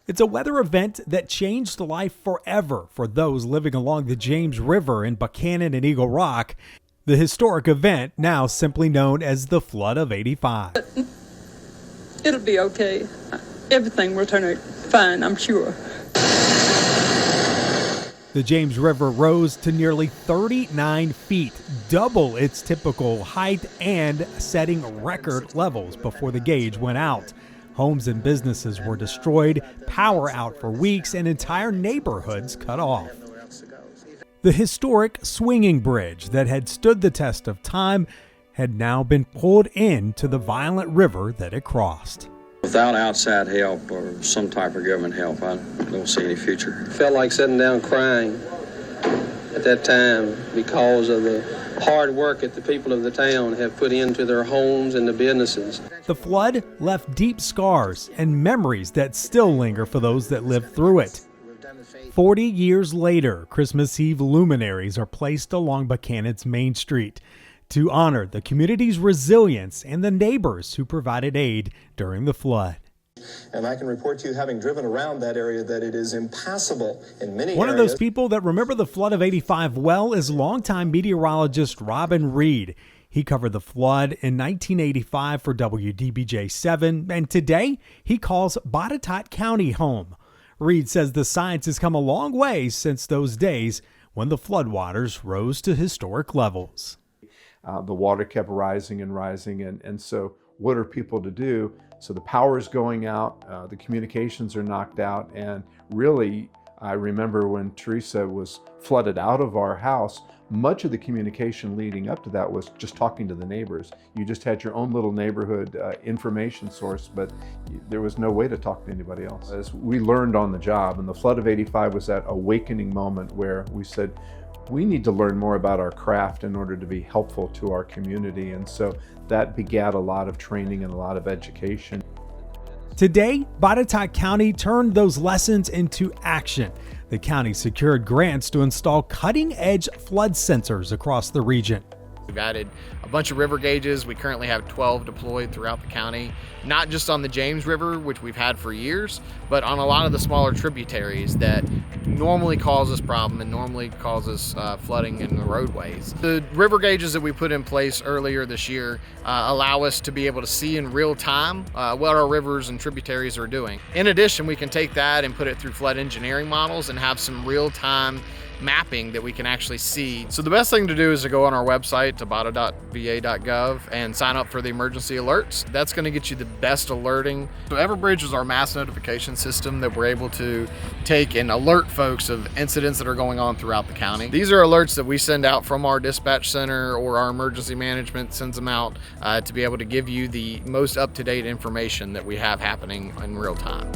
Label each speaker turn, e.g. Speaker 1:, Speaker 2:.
Speaker 1: It's a weather event that changed life forever for those living along the James River in Buchanan and Eagle Rock. The historic event, now simply known as the Flood of '85.
Speaker 2: It'll be okay. Everything will turn out fine, I'm sure.
Speaker 1: The James River rose to nearly 39 feet, double its typical height, and setting record levels before the gauge went out. Homes and businesses were destroyed, power out for weeks, and entire neighborhoods cut off. The historic swinging bridge that had stood the test of time had now been pulled into the violent river that it crossed.
Speaker 3: Without outside help or some type of government help, I don't see any future.
Speaker 4: Felt like sitting down crying at that time because of the hard work that the people of the town have put into their homes and the businesses.
Speaker 1: The flood left deep scars and memories that still linger for those that lived through it. 40 years later, Christmas Eve luminaries are placed along Buchanan's Main Street to honor the community's resilience and the neighbors who provided aid during the flood.
Speaker 5: And I can report to you, having driven around that area, that it is impassable in many areas.
Speaker 1: One of those people that remember the flood of '85 well is longtime meteorologist Robin Reed. He covered the flood in 1985 for WDBJ-7, and today he calls Botetourt County home. Reed says the science has come a long way since those days when the floodwaters rose to historic levels.
Speaker 6: The water kept rising and rising, and so what are people to do? So the power is going out, the communications are knocked out, and really, I remember when Teresa was flooded out of our house, much of the communication leading up to that was just talking to the neighbors. You just had your own little neighborhood information source, but there was no way to talk to anybody else. As we learned on the job, and the flood of '85 was that awakening moment where we said, we need to learn more about our craft in order to be helpful to our community. And so that begat a lot of training and a lot of education.
Speaker 1: Today, Botetourt County turned those lessons into action. The county secured grants to install cutting-edge flood sensors across the region.
Speaker 7: We've added a bunch of river gauges. We currently have 12 deployed throughout the county, not just on the James River, which we've had for years, but on a lot of the smaller tributaries that normally cause us problem and normally causes flooding in the roadways. The river gauges that we put in place earlier this year allow us to be able to see in real time what our rivers and tributaries are doing. In addition, we can take that and put it through flood engineering models and have some real-time mapping that we can actually see. So the best thing to do is to go on our website to boto.va.gov and sign up for the emergency alerts. That's going to get you the best alerting. So Everbridge is our mass notification system that we're able to take and alert folks of incidents that are going on throughout the county. These are alerts that we send out from our dispatch center, or our emergency management sends them out to be able to give you the most up-to-date information that we have happening in real time.